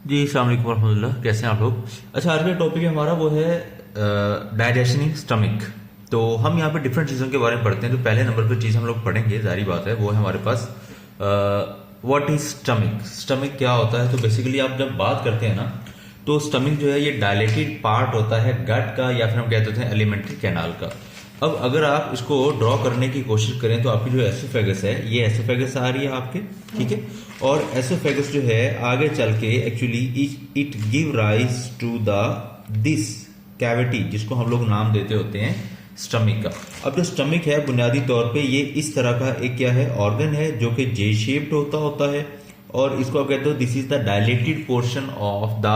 जी अस्सलाम वालेकुम वरहमतुल्लाह। कैसे हैं आप लोग? अच्छा, आज का टॉपिक हमारा वो है डाइजेशनिंग स्टमक। तो हम यहाँ पे डिफरेंट चीज़ों के बारे में पढ़ते हैं। तो पहले नंबर पर चीज़ हम लोग पढ़ेंगे, जारी बात है, वो है हमारे पास व्हाट इज स्टमक। स्टमक क्या होता है? तो बेसिकली आप जब बात करते हैं ना, तो स्टमक जो है ये डायलेटेड पार्ट होता है गट का, या फिर हम कहते हैं एलिमेंट्री कैनाल का। अब अगर आप इसको ड्रॉ करने की कोशिश करें तो आपकी जो एसोफेगस है, ये एसोफेगस आ रही है आपके, ठीक है। और एसोफेगस जो है आगे चल के actually it give rise to the this cavity, जिसको हम लोग नाम देते होते हैं स्टमक का। अब जो स्टमक है बुनियादी तौर पे ये इस तरह का एक क्या है, ऑर्गन है, जो कि जे शेप्ड होता है। और इसको आप कहते हो this is the dilated portion of the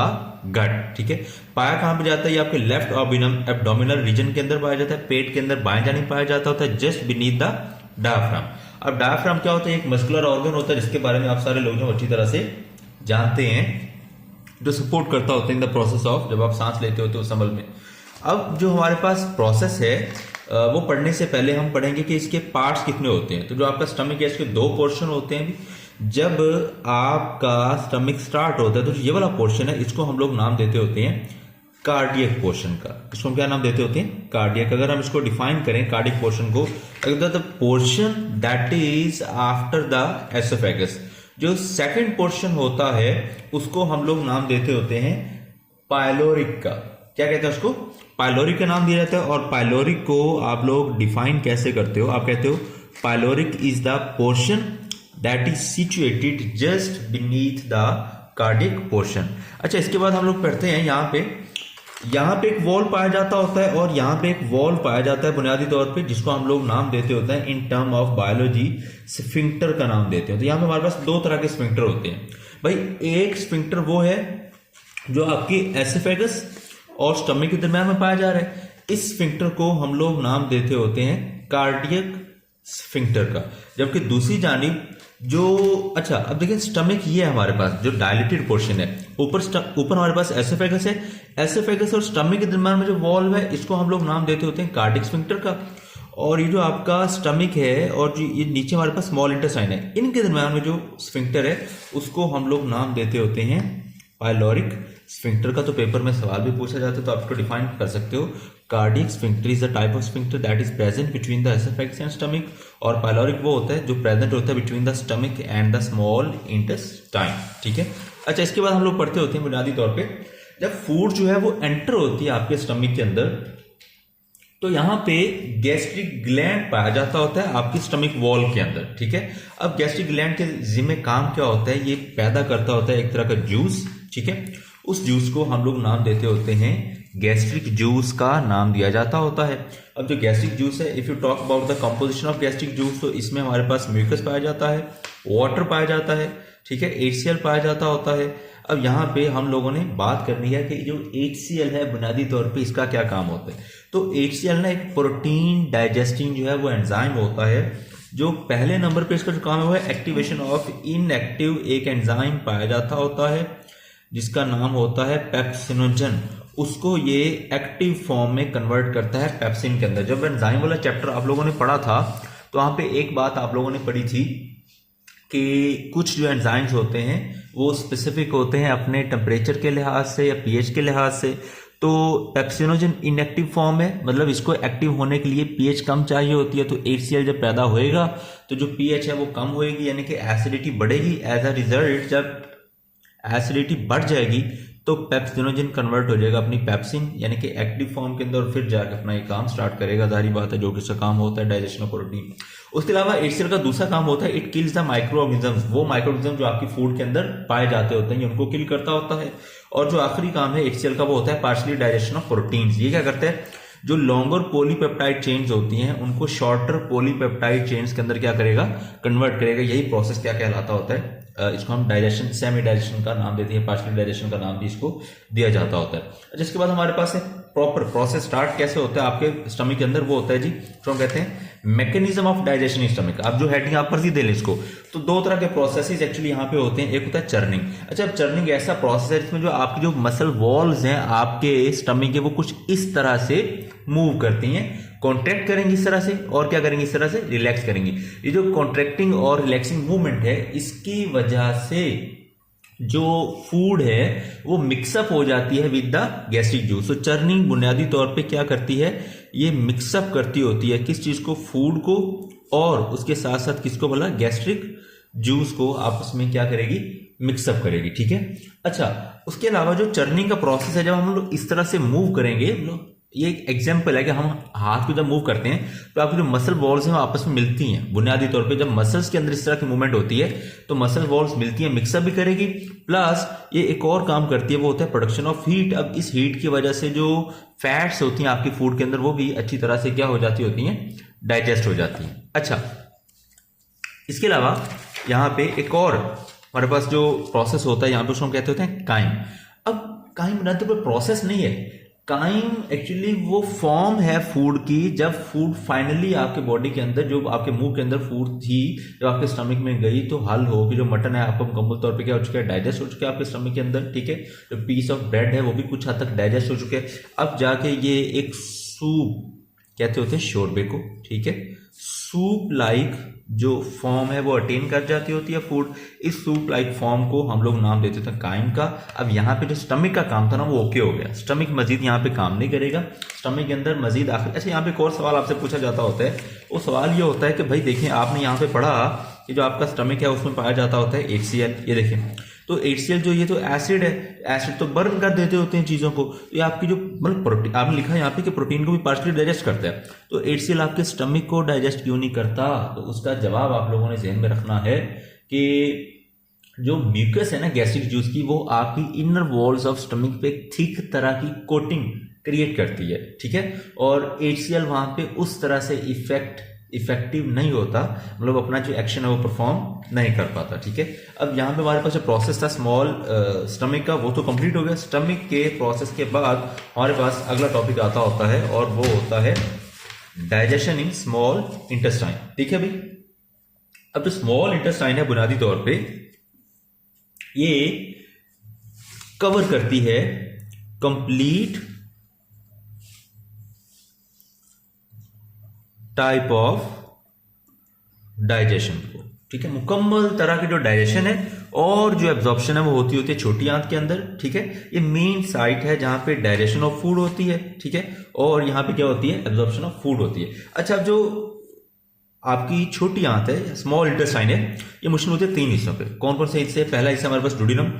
gut, ठीक है। पाया कहां पे जाता है? ये आपके लेफ्ट एब्डोमिनल रीजन के अंदर पाया जाता है, पेट के अंदर बाएं जाने पाया जाता होता है, जस्ट बीनीथ द डायफ्राम। अब डायफ्राम क्या होता है? एक मस्कुलर ऑर्गन होता है जिसके बारे में आप सारे लोग जो अच्छी तरह से जानते हैं, जो सपोर्ट करता होता है इन द प्रोसेस ऑफ, जब आप सांस लेते होते हो उस संबल में। अब जो हमारे पास प्रोसेस है वो पढ़ने से पहले हम पढ़ेंगे कि इसके पार्ट्स कितने होते हैं। तो जो आपका स्टमक है इसके दो पोर्शन होते हैं। जब आपका स्टमक स्टार्ट होता है तो ये वाला पोर्शन है, इसको हम लोग नाम देते होते हैं कार्डियक पोर्शन का। इसको हम क्या नाम देते होते हैं? कार्डियक। अगर हम इसको डिफाइन करें कार्डियक पोर्शन को, the portion that is after the oesophagus. जो सेकंड पोर्शन होता है उसको हम लोग नाम देते होते हैं पाइलोरिक का। क्या कहते हैं उसको? पाइलोरिक का नाम दिया जाता है। और पाइलोरिक को आप लोग डिफाइन कैसे करते हो? आप कहते हो pyloric is the portion that is situated just beneath the cardiac portion. अच्छा, इसके बाद हम लोग पढ़ते हैं यहाँ पे एक वॉल पाया जाता होता है, और यहाँ पे एक वॉल पाया जाता है बुनियादी तौर पे, जिसको हम लोग नाम देते होते हैं in term of biology sphincter का नाम देते हैं। तो यहाँ पे हमारे पास दो तरह के स्फिंक्टर होते हैं भाई। एक स्फिंक्टर वो है जो आपकी एसोफेगस और स्टमक के दरम्यान में पाया जा रहा है। इस स्फिंक्टर को हम लोग नाम देते होते हैं कार्डियक स्फिंक्टर का। जबकि दूसरी जानिब जो, अच्छा अब देखिए स्टमक ये है हमारे पास जो डायलेटेड पोर्शन है, ऊपर हमारे पास एसोफेगस है। एसोफेगस और स्टमक के दरम्यान में जो वॉल्व है इसको हम लोग नाम देते होते हैं कार्डियक स्फिंक्टर का। और ये जो आपका स्टमक है और जो ये नीचे हमारे पास स्मॉल इंटेस्टाइन है, इनके दरम्यान में जो स्फिंक्टर है उसको हम लोग नाम देते होते हैं पाइलोरिक स्फिंक्टर का। तो पेपर में सवाल भी पूछा जाता है तो आप इसको डिफाइन कर सकते हो। Cardiac sphincter is the type of sphincter that is present between the oesophagus and stomach. और पाइलोरिक वो होता है जो प्रेजेंट होता है between the stomach and the small intestine, ठीक है। अच्छा, इसके बाद हम लोग पढ़ते होते हैं बुनियादी तौर पे, जब फूड जो है वो एंटर होती है आपके स्टमक के अंदर, तो यहाँ पे गैस्ट्रिक ग्लैंड पाया जाता होता है आपकी स्टमक वॉल के अंदर, ठीक है। अब गैस्ट्रिक ग्लैंड के जिम्मे काम क्या होता है? ये पैदा करता होता है एक तरह का जूस, ठीक है। उस जूस को हम लोग नाम देते होते हैं गैस्ट्रिक जूस का नाम दिया जाता होता है। अब जो गैस्ट्रिक जूस है, if you talk about the composition of gastric juice, तो इसमें हमारे पास म्यूकस पाया जाता है, वाटर पाया जाता है, ठीक है, HCl पाया जाता होता है। अब यहाँ पे हम लोगों ने बात करनी है कि जो HCl है बुनियादी तौर पे इसका क्या काम होता है। तो HCl ना एक प्रोटीन डाइजेस्टिंग जो है वो एंजाइम होता है, जो पहले नंबर पे इसका जो काम है वो है एक्टिवेशन ऑफ इनएक्टिव एक एंजाइम पाया जाता होता है जिसका नाम होता है पेप्सिनोजन। उसको ये एक्टिव फॉर्म में कन्वर्ट करता है पेप्सिन के अंदर। जब एंजाइम वाला चैप्टर आप लोगों ने पढ़ा था तो वहां पे एक बात आप लोगों ने पढ़ी थी कि कुछ जो एंजाइम्स होते हैं वो स्पेसिफिक होते हैं अपने टेम्परेचर के लिहाज से या पीएच के लिहाज से। तो पेप्सिनोजन इनएक्टिव फॉर्म है, मतलब इसको एक्टिव होने के लिए पीएच कम चाहिए होती है। तो HCl जब पैदा होएगा तो जो पीएच है वो कम होएगी, यानी कि एसिडिटी बढ़ेगी। एज अ रिजल्ट जब एसिडिटी बढ़ जाएगी तो पेप्सिनोजन कन्वर्ट हो जाएगा अपनी पेप्सिन यानी कि एक्टिव फॉर्म के अंदर, और फिर जाकर अपना ये काम स्टार्ट करेगा, जाहिर बात है, जो कि इसका काम होता है डाइजेशन ऑफ प्रोटीन। उसके अलावा HCl का दूसरा काम होता है it kills the micro organisms. वो माइक्रो ऑर्गेनिज्म जो आपकी फूड के अंदर पाए जाते होते हैं ये उनको किल करता होता है। और जो आखिरी काम है HCl का वो होता है पार्शियली डाइजेशन ऑफ प्रोटीन्स। ये क्या करता है? जो लॉन्गर पॉलीपेप्टाइड चेन्स होती हैं उनको शॉर्टर पॉलीपेप्टाइड चेन्स के अंदर क्या करेगा? कन्वर्ट करेगा। यही प्रोसेस क्या कहलाता होता है? इसको हम डाइजेशन, सेमी डाइजेशन का नाम देते हैं, पार्शियल डाइजेशन का नाम भी इसको दिया जाता होता है। जिसके बाद हमारे पास है प्रॉपर प्रोसेस स्टार्ट कैसे होता है आपके स्टमक के अंदर, वो होता है जी जो हम कहते हैं mechanism of digestion in stomach. आप जो हेडिंग आप पर दे लें इसको, तो दो तरह के प्रोसेसेस एक्चुअली यहाँ पे होते हैं। एक होता है चर्निंग। अच्छा, अब चर्निंग ऐसा प्रोसेस है जिसमें जो आपकी जो मसल वॉल्स हैं आपके स्टमक के, वो कुछ इस तरह से मूव करती हैं, कॉन्ट्रैक्ट करेंगी इस तरह से, और क्या करेंगी? इस तरह से रिलैक्स करेंगी। ये जो कॉन्ट्रैक्टिंग और रिलैक्सिंग मूवमेंट है इसकी वजह से जो फूड है वो मिक्सअप हो जाती है विद द गैस्ट्रिक जूस। तो चर्निंग बुनियादी तौर पे क्या करती है, ये मिक्सअप करती होती है किस चीज को, फूड को, और उसके साथ साथ किसको बोला, गैस्ट्रिक जूस को आपस में क्या करेगी, मिक्सअप करेगी। ठीक है। अच्छा, उसके अलावा जो चर्निंग का प्रोसेस है, जब हम लोग इस तरह से मूव करेंगे, ये एक एग्जांपल है कि हम हाथ को जब मूव करते हैं तो आपकी जो मसल बॉल्स हैं वो आपस में मिलती हैं। बुनियादी तौर पे जब मसल्स के अंदर इस तरह की मूवमेंट होती है तो मसल बॉल्स मिलती हैं, मिक्सअप भी करेगी, प्लस ये एक और काम करती है, वो होता है प्रोडक्शन ऑफ हीट। अब इस हीट की वजह से जो फैट्स होती हैं आपकी फूड के अंदर वो भी अच्छी तरह से क्या हो जाती होती हैं, डाइजेस्ट हो जाती हैं। अच्छा, इसके अलावा यहाँ पे एक और हमारे पास जो प्रोसेस होता है, यहाँ पे उसको हम कहते होते हैं काइम। अब काइम बुनियादी तौर पर प्रोसेस नहीं है, काइम एक्चुअली वो फॉर्म है फूड की, जब फूड फाइनली आपके बॉडी के अंदर, जो आपके मुंह के अंदर फूड थी, जब आपके स्टमक में गई तो हल हो कि जो मटन है आपको मुकम्मल तौर पे क्या हो चुका है, डाइजेस्ट हो चुका है आपके स्टमक के अंदर। ठीक है। जो पीस ऑफ ब्रेड है वो भी कुछ हद तक डाइजेस्ट हो चुके हैं। अब जाके ये एक सूप कहते होते हैं शोरबे को। ठीक है। सूप लाइक जो फॉर्म है वो अटेन कर जाती होती है फूड। इस सूप लाइक फॉर्म को हम लोग नाम देते थे काइम का। अब यहाँ पे जो स्टमक का काम था ना वो ओके हो गया, स्टमक मजीद यहाँ पे काम नहीं करेगा, स्टमक के अंदर मजीद आखिर। अच्छा, यहाँ पे एक और सवाल आपसे पूछा जाता होता है, वो सवाल ये होता है कि भाई देखें, आपने यहाँ पे पढ़ा कि जो आपका स्टमक है उसमें पाया जाता होता है HCl। ये देखें, तो HCl जो ये तो एसिड है, एसिड तो बर्न कर देते होते हैं चीज़ों को। ये आपकी जो मतलब प्रोटीन, आपने लिखा है यहाँ पे कि प्रोटीन को भी पार्शली डाइजेस्ट करता है, तो HCl आपके स्टमक को डाइजेस्ट क्यों नहीं करता? तो उसका जवाब आप लोगों ने जहन में रखना है कि जो म्यूकस है ना गैस्ट्रिक जूस की, वो आपकी इनर वॉल्स ऑफ स्टमक पे थिक तरह की कोटिंग क्रिएट करती है। ठीक है। और HCl वहां पे उस तरह से इफेक्टिव नहीं होता, मतलब अपना जो एक्शन है वो परफॉर्म नहीं कर पाता। ठीक है। अब यहाँ पे हमारे पास जो प्रोसेस था स्मॉल स्टमक का, वो तो कंप्लीट हो गया। स्टमक के प्रोसेस के बाद हमारे पास अगला टॉपिक आता होता है और वो होता है डाइजेशन इन स्मॉल इंटेस्टाइन। ठीक है भाई। अब जो स्मॉल इंटेस्टाइन है बुनियादी तौर पे ये कवर करती है कंप्लीट टाइप ऑफ डाइजेशन को। ठीक है। मुकम्मल तरह की जो डाइजेशन है और जो एब्जॉर्प्शन है वो होती है छोटी आंत के अंदर। ठीक है। ये मेन साइट है जहां पे डाइजेशन ऑफ फूड होती है। ठीक है। और यहां पे क्या होती है, एब्जॉर्प्शन ऑफ फूड होती है। अच्छा, अब जो आपकी छोटी आंत है, स्मॉल इंटेस्टाइन है, ये मुश्किल होती है 3 हिस्सों पे। कौन कौन से हिस्से? पहला हिस्सा हमारे पास डुडिनम,